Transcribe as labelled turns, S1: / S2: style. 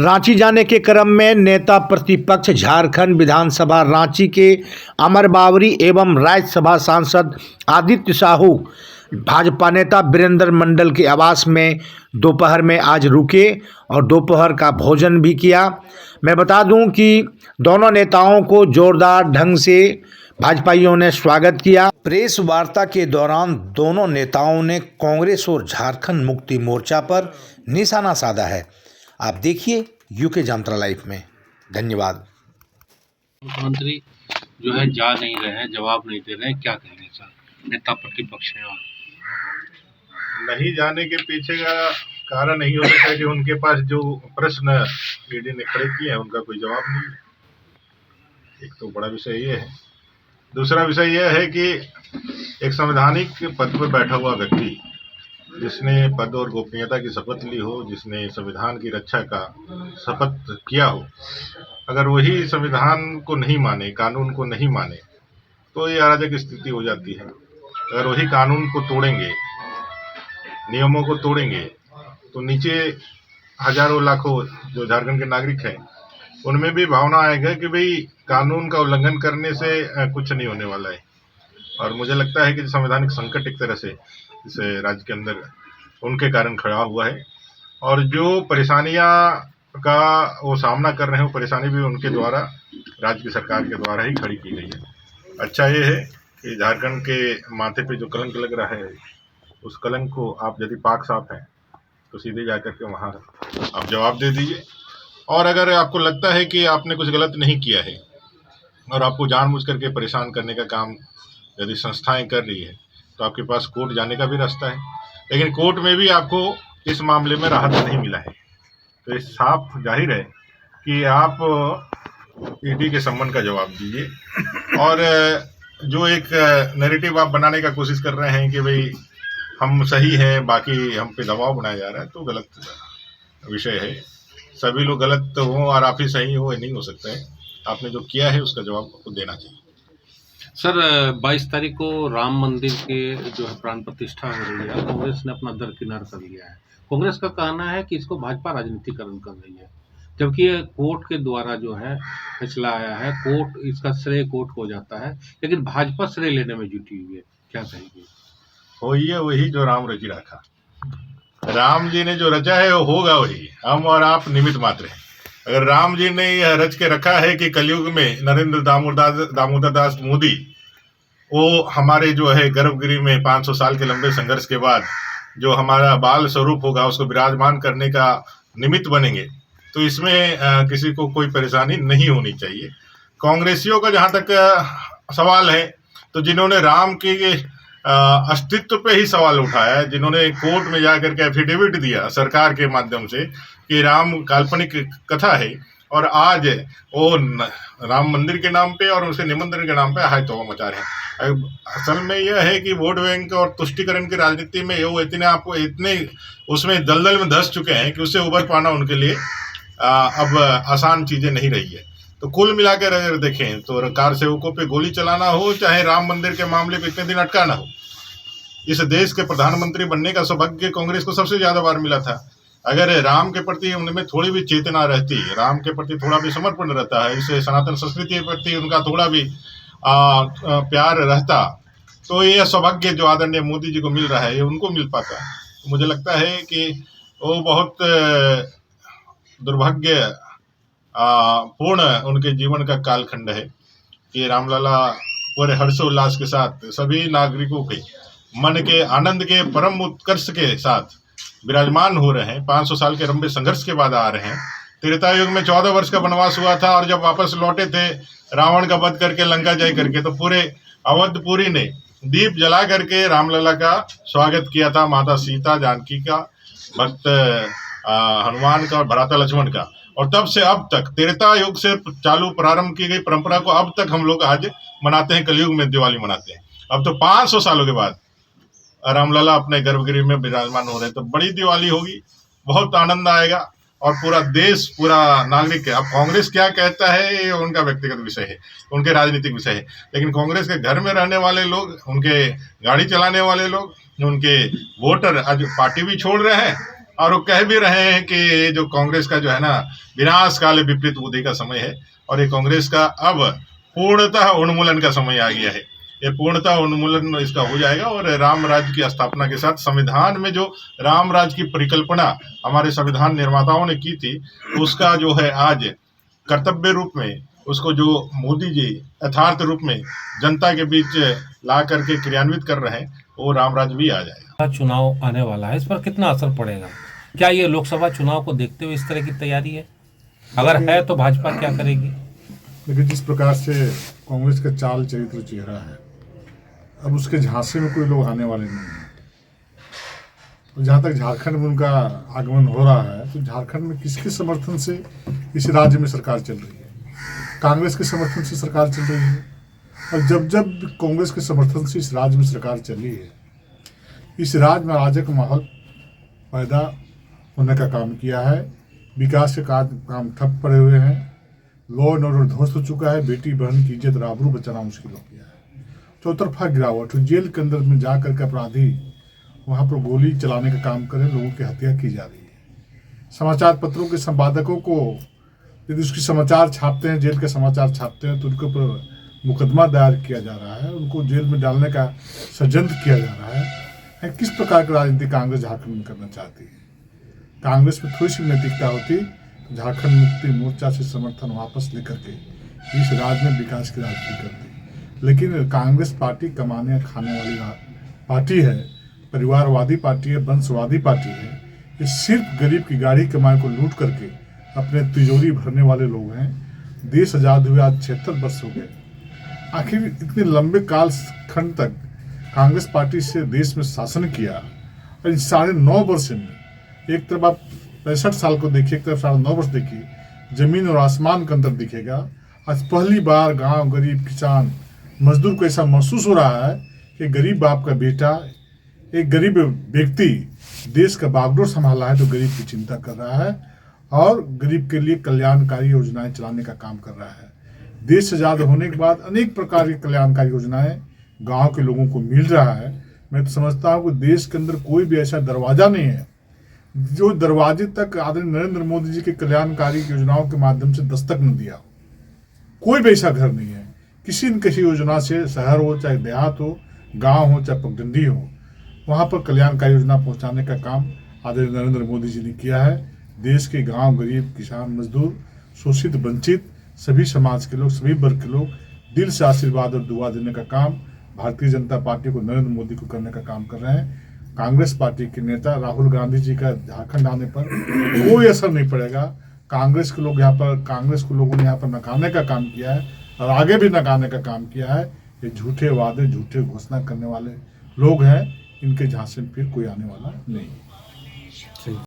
S1: रांची जाने के क्रम में नेता प्रतिपक्ष झारखंड विधानसभा रांची के अमर बावरी एवं राज्यसभा सांसद आदित्य साहू भाजपा नेता वीरेंद्र मंडल के आवास में दोपहर में आज रुके और दोपहर का भोजन भी किया। मैं बता दूं कि दोनों नेताओं को जोरदार ढंग से भाजपाइयों ने स्वागत किया। प्रेस वार्ता के दौरान दोनों नेताओं ने कांग्रेस और झारखंड मुक्ति मोर्चा पर निशाना साधा है। आप देखिए यूके जामत्रा लाइव में। धन्यवाद।
S2: मुख्यमंत्री जो है जा नहीं रहे हैं, जवाब नहीं दे रहे हैं, क्या कहेंगे सर? नेता प्रतिपक्ष हैं और
S3: नहीं जाने के पीछे का कारण यही हो सकता है कि उनके पास जो प्रश्न ईडी ने खड़े किए हैं उनका कोई जवाब नहीं है। एक तो बड़ा विषय ये है। दूसरा विषय यह है कि एक संवैधानिक पद पर बैठा हुआ व्यक्ति जिसने पद और गोपनीयता की शपथ ली हो, जिसने संविधान की रक्षा का शपथ किया हो, अगर वही संविधान को नहीं माने, कानून को नहीं माने, तो ये अराजक स्थिति हो जाती है। अगर वही कानून को तोड़ेंगे, नियमों को तोड़ेंगे, तो नीचे हजारों लाखों जो झारखंड के नागरिक हैं उनमें भी भावना आएगा कि भाई कानून का उल्लंघन करने से कुछ नहीं होने वाला है। और मुझे लगता है कि संवैधानिक संकट एक तरह से इस राज्य के अंदर उनके कारण खड़ा हुआ है और जो परेशानियां का वो सामना कर रहे हैं वो परेशानी भी उनके द्वारा, राज्य की सरकार के द्वारा ही खड़ी की गई है। अच्छा ये है कि झारखंड के माथे पे जो कलंक लग रहा है, उस कलंक को आप यदि पाक साफ हैं तो सीधे जाकर के वहाँ आप जवाब दे दीजिए। और अगर आपको लगता है कि आपने कुछ गलत नहीं किया है और आपको जानबूझ करके परेशान करने का काम यदि संस्थाएं कर रही है तो आपके पास कोर्ट जाने का भी रास्ता है, लेकिन कोर्ट में भी आपको इस मामले में राहत नहीं मिला है। तो ये साफ जाहिर है कि आप ईडी के सम्मन का जवाब दीजिए। और जो एक नैरेटिव आप बनाने का कोशिश कर रहे हैं कि भाई हम सही हैं, बाकी हम पे दबाव बनाया जा रहा है, तो गलत विषय है। सभी लोग गलत हों और आप ही सही हो, ये नहीं हो सकता है। आपने जो किया है उसका जवाब आपको देना चाहिए।
S2: सर 22 तारीख को राम मंदिर के जो है प्राण प्रतिष्ठा हो रही है, कांग्रेस ने अपना दरकिनार कर लिया है। कांग्रेस का कहना है कि इसको भाजपा राजनीतिकरण कर रही है, जबकि ये कोर्ट के द्वारा जो है फैसला आया है, कोर्ट इसका श्रेय कोर्ट को जाता है, लेकिन भाजपा श्रेय लेने में जुटी हुई है। क्या कहेंगे?
S3: होइए वही जो राम रचि रखा। राम जी ने जो रचा है वो होगा वही, हम और आप निमित्त मात्र हैं। अगर राम जी ने यह रच के रखा है कि कलयुग में नरेंद्र दामोदर दास मोदी वो हमारे जो है गर्भगृह में 500 साल के लंबे संघर्ष के बाद जो हमारा बाल स्वरूप होगा उसको विराजमान करने का निमित्त बनेंगे, तो इसमें किसी को कोई परेशानी नहीं होनी चाहिए। कांग्रेसियों का जहाँ तक सवाल है, तो जिन्होंने राम के अस्तित्व पे ही सवाल उठाया है, जिन्होंने कोर्ट में जाकर के एफिडेविट दिया सरकार के माध्यम से कि राम काल्पनिक कथा है, और आज वो राम मंदिर के नाम पे और उसके निमंत्रण के नाम पे हाय तौबा मचा रहे हैं। असल में यह है कि वोट बैंक और तुष्टिकरण की राजनीति में वो इतने उसमें दलदल में धंस चुके हैं कि उससे उबर पाना उनके लिए अब आसान चीजें नहीं रही है। तो कुल मिलाकर अगर देखें तो कार सेवकों पे गोली चलाना हो, चाहे राम मंदिर के मामले पे इतने दिन अटकाना हो, इस देश के प्रधानमंत्री बनने का सौभाग्य कांग्रेस को सबसे ज्यादा बार मिला था। अगर राम के प्रति उनमें थोड़ी भी चेतना रहती, राम के प्रति थोड़ा भी समर्पण रहता है, इसे सनातन संस्कृति के प्रति उनका थोड़ा भी प्यार रहता, तो ये सौभाग्य जो आदरणीय मोदी जी को मिल रहा है ये उनको मिल पाता। मुझे लगता है कि वो बहुत दुर्भाग्य पूर्ण उनके जीवन का कालखंड है कि रामलला पूरे हर्षोल्लास के साथ सभी नागरिकों के मन के आनंद के परम उत्कर्ष के साथ विराजमान हो रहे हैं। 500 साल के लंबे संघर्ष के बाद आ रहे हैं। त्रेता युग में 14 वर्ष का वनवास हुआ था और जब वापस लौटे थे रावण का वध करके, लंका जय करके, तो पूरे अवधपुरी ने दीप जला करके रामलला का स्वागत किया था, माता सीता, जानकी का, भक्त हनुमान का और भ्राता लक्ष्मण का। और तब से अब तक त्रेता युग से चालू प्रारंभ की गई परंपरा को अब तक हम लोग आज मनाते हैं, कलयुग में दिवाली मनाते हैं। अब तो 500 सालों के बाद रामलला अपने गर्भगृह में विराजमान हो रहे हैं, तो बड़ी दिवाली होगी, बहुत आनंद आएगा और पूरा देश, पूरा नागरिक है। अब कांग्रेस क्या कहता है ये उनका व्यक्तिगत विषय है, उनके राजनीतिक विषय है, लेकिन कांग्रेस के घर में रहने वाले लोग, उनके गाड़ी चलाने वाले लोग, उनके वोटर आज पार्टी भी छोड़ रहे हैं और वो कह भी रहे हैं कि जो कांग्रेस का जो है ना विनाश काले विपरीत बुद्धि का समय है और ये कांग्रेस का अब पूर्णतः उन्मूलन का समय आ गया है। ये पूर्णतः उन्मूलन इसका हो जाएगा और राम राज्य की स्थापना के साथ संविधान में जो राम राज्य की परिकल्पना हमारे संविधान निर्माताओं ने की थी उसका जो है आज कर्तव्य रूप में उसको जो मोदी जी यथार्थ रूप में जनता के बीच ला करके क्रियान्वित कर रहे हैं वो राम राज्य भी आ जाएगा।
S4: चुनाव आने वाला है, इस पर कितना असर पड़ेगा? क्या ये लोकसभा चुनाव को देखते हुए इस तरह की तैयारी है? अगर है तो भाजपा क्या करेगी?
S5: लेकिन जिस प्रकार से कांग्रेस का चाल चरित्र चेहरा है, अब उसके झांसे में कोई लोग आने वाले नहीं हैं। और जहाँ तक झारखंड में उनका आगमन हो रहा है तो झारखंड में किसके समर्थन से इस राज्य में सरकार चल रही है? कांग्रेस के समर्थन से सरकार चल रही है। और जब जब कांग्रेस के समर्थन से इस राज्य में सरकार चली है, इस राज्य में अराजक माहौल पैदा होने का काम किया है। विकास के काम ठप पड़े हुए हैं, लॉ एंड ऑर्डर ध्वस्त हो चुका है, बेटी बहन की इज्जत आबरू बचाना मुश्किल हो गया है। चौतरफा गिरावट, जेल के अंदर में जा करके अपराधी वहाँ पर गोली चलाने का काम करें, लोगों की हत्या की जा रही है। समाचार पत्रों के संपादकों को यदि उसकी समाचार छापते हैं, जेल के समाचार छापते हैं, तो उनके ऊपर मुकदमा दायर किया जा रहा है, उनको जेल में डालने का षड्यंत्र किया जा रहा है। किस प्रकार की राजनीति कांग्रेस झारखंड में करना चाहती है? कांग्रेस में थोड़ी सी नैतिकता होती तो झारखंड मुक्ति मोर्चा से समर्थन वापस लेकर के इस राज्य में विकास की राजनीति करती। लेकिन कांग्रेस पार्टी कमाने खाने वाली पार्टी है, परिवारवादी पार्टी है, वंशवादी पार्टी है। ये सिर्फ गरीब की गाड़ी कमाई को लूट करके अपने तिजोरी भरने वाले लोग हैं। देश आज़ाद हुए आज 76 वर्ष हो गए। आखिर इतने लंबे काल खंड तक कांग्रेस पार्टी से देश में शासन किया और 9.5 वर्ष में एक तरफ आप 65 साल को देखिए, एक तरफ 9.5 वर्ष देखिए, जमीन और आसमान का अंतर दिखेगा। आज पहली बार गांव गरीब किसान मजदूर को ऐसा महसूस हो रहा है कि गरीब बाप का बेटा, एक गरीब व्यक्ति देश का बागडोर संभाला है तो गरीब की चिंता कर रहा है और गरीब के लिए कल्याणकारी योजनाएं चलाने का काम कर रहा है। देश आज़ाद होने के बाद अनेक प्रकार की कल्याणकारी योजनाएं गांव के लोगों को मिल रहा है। मैं तो समझता हूं कि देश के अंदर कोई भी ऐसा दरवाजा नहीं है जो दरवाजे तक आदरणीय नरेंद्र मोदी जी के कल्याणकारी योजनाओं के माध्यम से दस्तक न दिया हो। कोई भी ऐसा घर नहीं है, किसी न किसी योजना से, शहर हो चाहे देहात हो, गाँव हो चाहे पगडंडी हो, वहाँ पर कल्याणकारी योजना पहुँचाने का काम आदरणीय नरेंद्र मोदी जी ने किया है। देश के गांव गरीब किसान मजदूर शोषित वंचित सभी समाज के लोग, सभी वर्ग के लोग दिल से आशीर्वाद और दुआ देने का काम भारतीय जनता पार्टी को, नरेंद्र मोदी को करने का काम कर रहे हैं। कांग्रेस पार्टी के नेता राहुल गांधी जी का झारखंड आने पर कोई असर नहीं पड़ेगा। कांग्रेस के लोग यहाँ पर, कांग्रेस को लोगों ने यहाँ पर नकारने का काम किया है और आगे भी नकारने का काम किया है। ये झूठे वादे, झूठे घोषणा करने वाले लोग हैं, इनके झांसे में फिर कोई आने वाला नहीं।